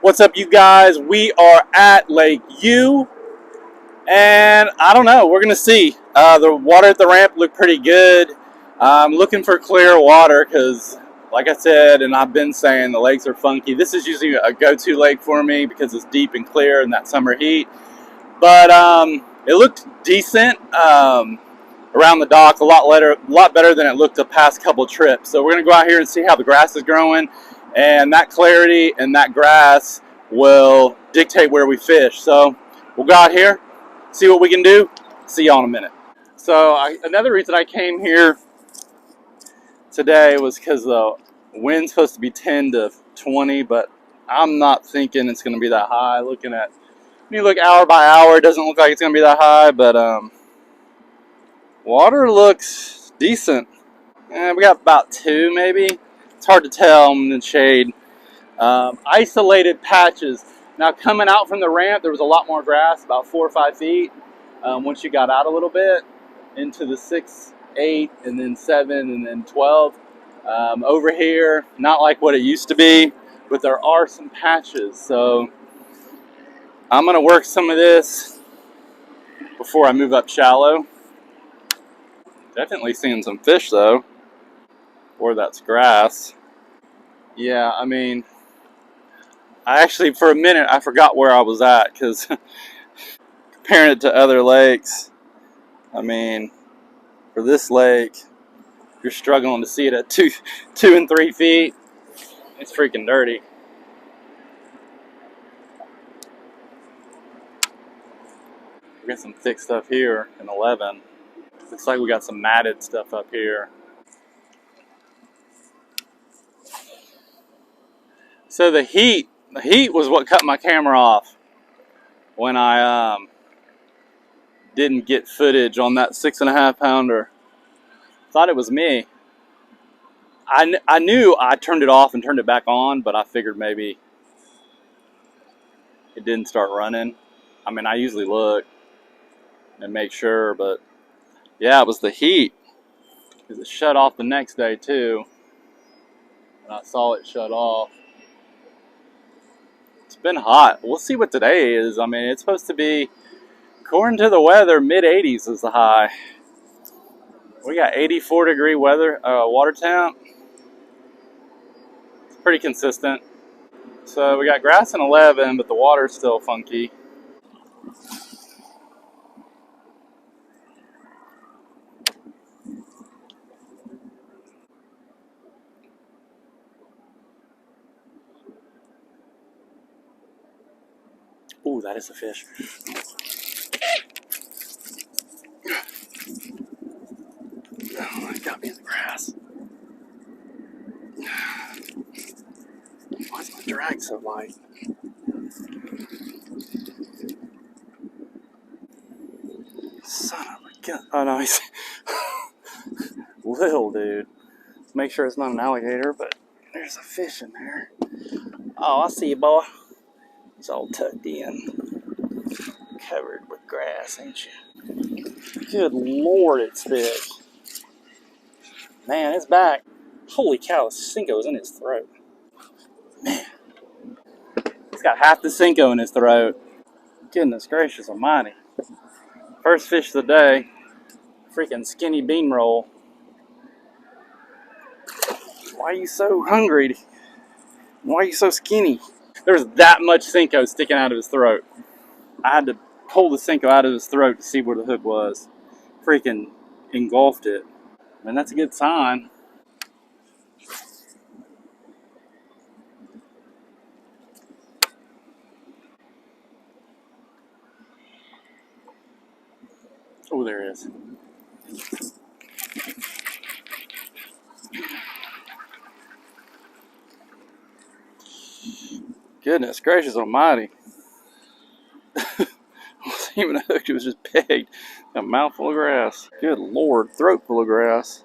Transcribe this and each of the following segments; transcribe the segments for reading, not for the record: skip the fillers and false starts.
What's up, you guys? We are at Lake U, and I don't know. We're gonna see. The water at the ramp looked pretty good. I'm looking for clear water because, like I said, and I've been saying, the lakes are funky. This is usually a go-to lake for me because it's deep and clear in that summer heat. But it looked decent around the dock, a lot better than it looked the past couple trips. So we're gonna go out here and see how the grass is growing, and that clarity and that grass will dictate where we fish. So we'll go out here, see what we can do. See y'all in a minute. So another reason I came here today was because the wind's supposed to be 10 to 20, but I'm not thinking it's going to be that high. Looking at, when you look hour by hour, it doesn't look like it's going to be that high, but water looks decent. We got about 2 maybe. It's hard to tell in the shade. Isolated patches. Now, coming out from the ramp, there was a lot more grass, about 4 or 5 feet. Once you got out a little bit into the 6, 8, and then 7, and then 12. Over here, not like what it used to be, but there are some patches. So I'm going to work some of this before I move up shallow. Definitely seeing some fish, though. Or that's grass. Yeah, I mean, I actually, for a minute, I forgot where I was at, because comparing it to other lakes, I mean, for this lake, you're struggling to see it at 2 and 3 feet. It's freaking dirty. We got some thick stuff here in 11. Looks like we got some matted stuff up here. So the heat was what cut my camera off when I didn't get footage on that 6.5 pounder. Thought it was me. I knew I turned it off and turned it back on, but I figured maybe it didn't start running. I mean, I usually look and make sure, but yeah, it was the heat, because it shut off the next day too, and I saw it shut off. It's been hot. We'll see what today is. I mean, it's supposed to be, according to the weather, mid-80s is the high. We got 84-degree weather, water temp. It's pretty consistent. So we got grass in 11, but the water's still funky. Ooh, that is a fish. Oh, it got me in the grass. Why is my drag so light? Son of a gun. Oh no, he's little dude. Let's make sure it's not an alligator, but there's a fish in there. Oh, I see you, boy. It's all tucked in. Covered with grass, ain't you? Good Lord, it's big. Man, it's back. Holy cow, the Cinco's in his throat. Man. He's got half the Cinco in his throat. Goodness gracious almighty. First fish of the day. Freaking skinny bean roll. Why are you so hungry? Why are you so skinny? There's that much Cinco sticking out of his throat. I had to pull the Cinco out of his throat to see where the hook was. Freaking engulfed it. And that's a good sign. Oh, there it is. Goodness gracious almighty. It wasn't even a hook, it was just pegged. A mouthful of grass. Good Lord, throat full of grass.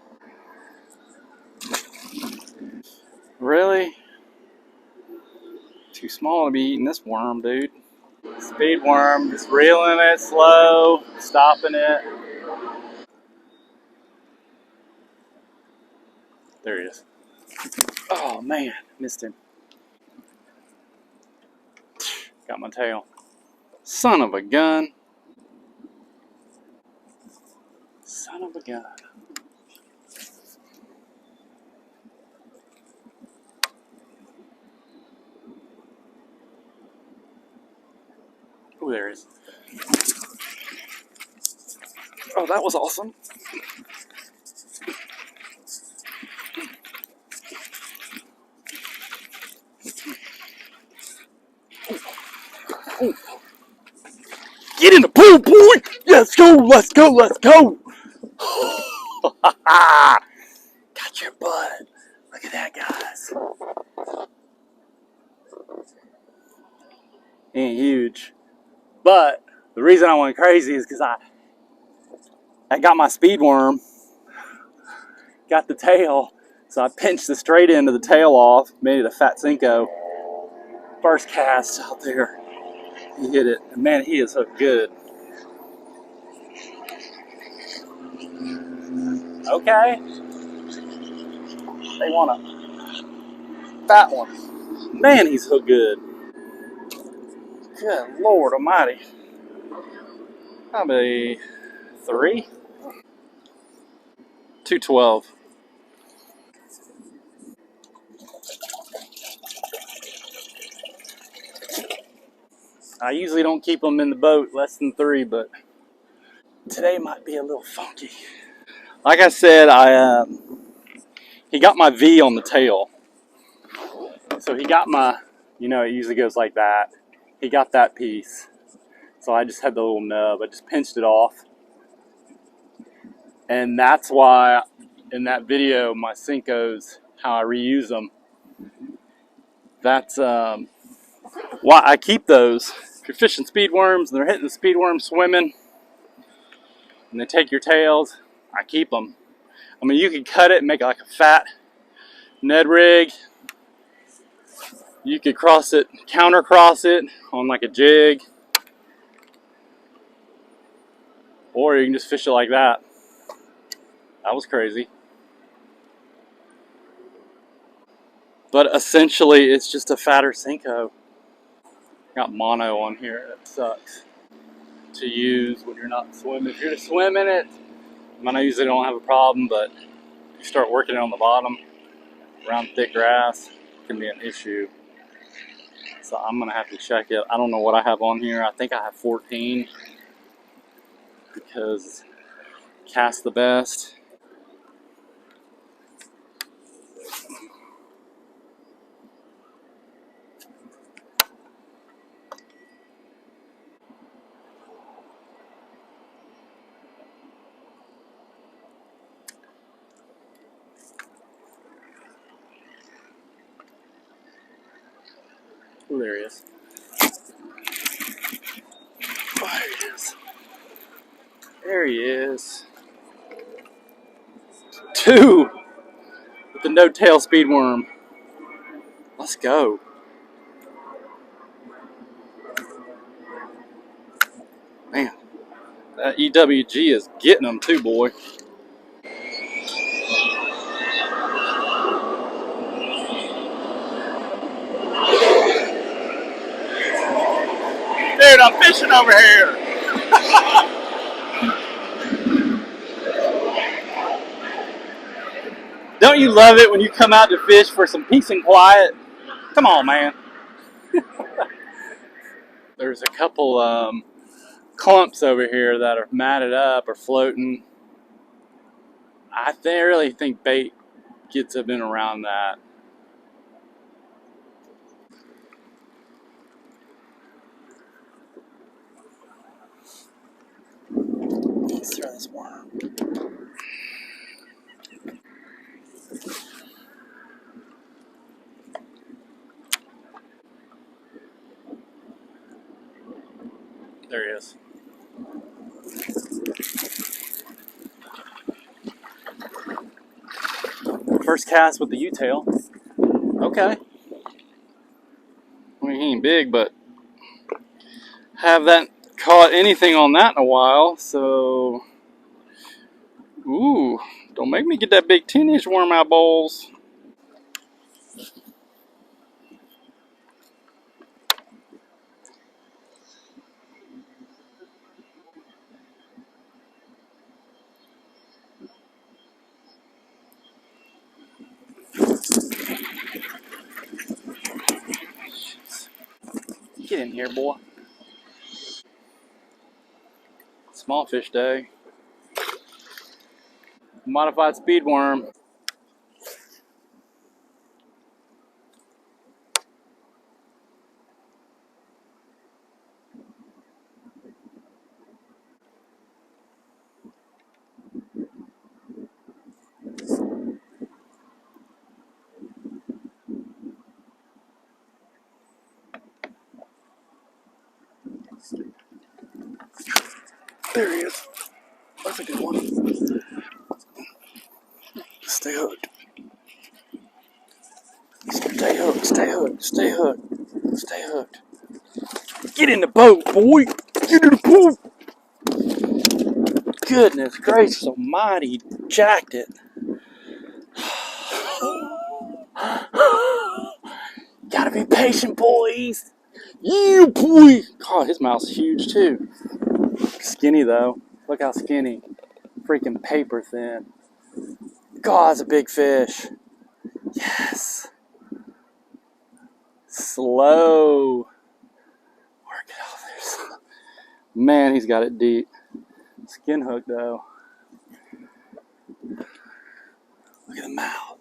Really? Too small to be eating this worm, dude. Speed worm, just reeling it slow, stopping it. There he is. Oh man, missed him. Got my tail. Son of a gun. Son of a gun. Oh, there it is. Oh, that was awesome. Ooh. Get in the pool, boy! Let's go, let's go, let's go! Got your butt. Look at that, guys. He ain't huge. But the reason I went crazy is because I got my speed worm, got the tail, so I pinched the straight end of the tail off, made it a fat Cinco. First cast out there, he hit it, and man, he is hooked good. Okay, they want a fat one. Man, he's hooked good. Good Lord Almighty. Probably 3, 212. I usually don't keep them in the boat less than 3, but today might be a little funky. Like I said, he got my V on the tail. So he got my, it usually goes like that. He got that piece. So I just had the little nub. I just pinched it off. And that's why in that video, my Cincos, how I reuse them, that's why I keep those. If you're fishing speed worms and they're hitting the speed worm swimming and they take your tails, I keep them. I mean, you could cut it and make it like a fat Ned rig. You could cross it, counter cross it on like a jig. Or you can just fish it like that. That was crazy. But essentially, it's just a fatter Cinco. Got mono on here. That sucks to use when you're not swimming. If you're just swimming it, I usually don't have a problem, but if you start working it on the bottom, around thick grass, it can be an issue. So I'm going to have to check it. I don't know what I have on here. I think I have 14 because cast the best. Oh, there he is. Oh, there he is. There he is. 2 with the no-tail speed worm. Let's go. Man, that EWG is getting them too, boy. Dude, I'm fishing over here. Don't you love it when you come out to fish for some peace and quiet? Come on, man. There's a couple clumps over here that are matted up or floating. I really think bait gets up in around that. Let's throw this worm. There he is. First cast with the U-tail. Okay. I mean, he ain't big, but haven't caught anything on that in a while, so... Ooh, don't make me get that big 10-inch worm out, bowls. Get in here, boy. Small fish day. Modified speed worm. There he is. That's a good one. Stay hooked. Stay hooked. Stay hooked. Stay hooked. Stay hooked. Get in the boat, boy. Get in the boat. Goodness gracious almighty. Jacked it. Gotta be patient, boys. You boy. God, his mouth's huge too. Skinny though. Look how skinny. Freaking paper thin. God, it's a big fish. Yes. Slow. Work it off there. Man, he's got it deep. Skin hook though. Look at the mouth.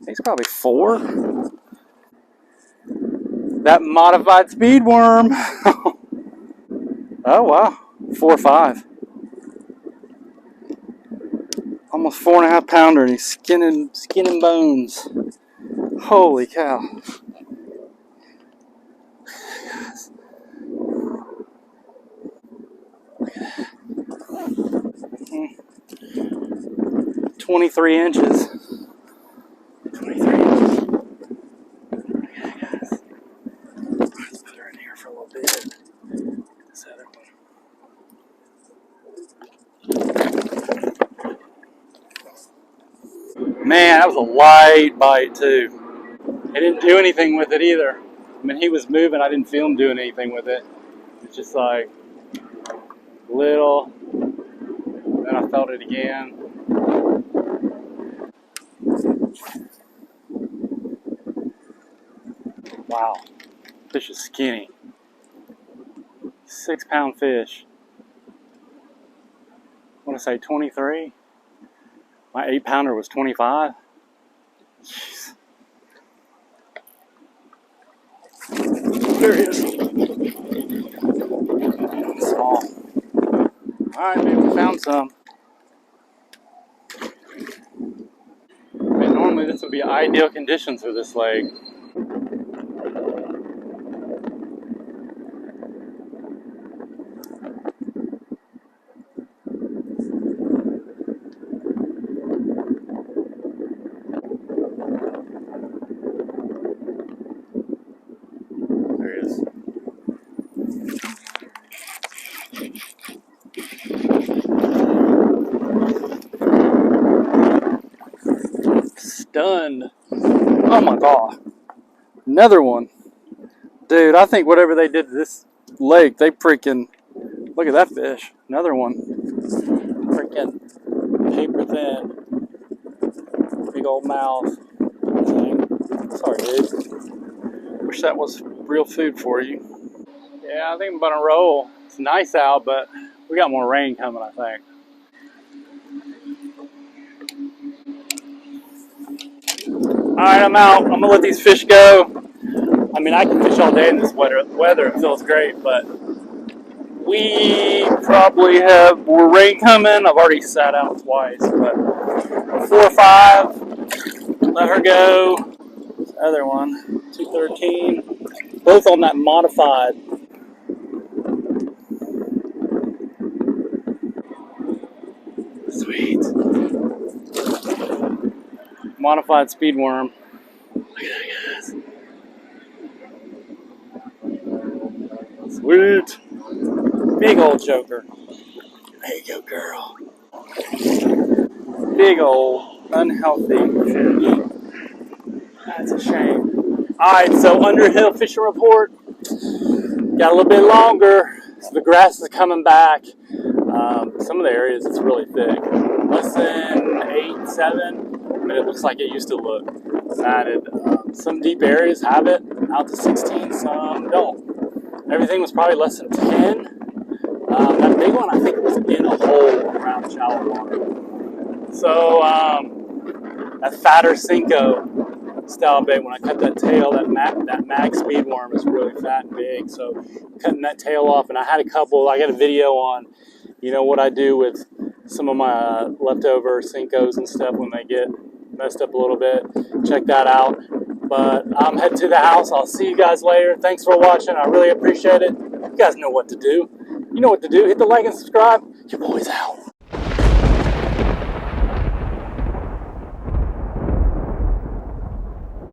He's probably 4. That modified speed worm. Oh wow. 4 or 5. Almost 4.5 pounder, and he's skin and bones. Holy cow. Look at that. 23 inches. 23 inches. Look at that, guys. Let's put her in here for a little bit. This other one. Man, that was a light bite too. He didn't do anything with it either. I mean, he was moving. I didn't feel him doing anything with it. It's just like little. Then I felt it again. Wow. Fish is skinny. 6-pound fish. I want to say 23. My 8-pounder was 25. Jeez. There he is. Small. Alright, maybe we found some. Man, normally this would be ideal conditions for this lake. There he is. Stunned. Oh my god. Another one. Dude, I think whatever they did to this lake, they freaking... Look at that fish. Another one. Freaking paper thin. Big old mouth. Sorry, dude. Wish that was real food for you. Yeah, I think I'm gonna roll. It's nice out, but we got more rain coming, I think. Alright, I'm out. I'm gonna let these fish go. I mean, I can fish all day in this weather. It feels great, but we probably have more rain coming. I've already sat out twice, but 4 or 5. Let her go. This other one, 213. Both on that modified. Sweet. Modified speed worm. Look at that, guys. Sweet. Big old joker. There you go, girl. Big old unhealthy fish. That's a shame. Alright, so Underhill fishing report. Got a little bit longer. So the grass is coming back. Some of the areas it's really thick. Less than 8, 7, but it looks like it used to look. Added some deep areas have it. out to 16, some don't. Everything was probably less than 10. That big one, I think, was in a hole around shallow water. So that fatter Cinco style bait, when I cut that tail, that mag speed worm is really fat and big. So cutting that tail off, and I had a couple. I got a video on, what I do with some of my leftover Cincos and stuff when they get messed up a little bit. Check that out. But I'm heading to the house. I'll see you guys later. Thanks for watching. I really appreciate it. You guys know what to do. You know what to do. Hit the like and subscribe. Your boy's out.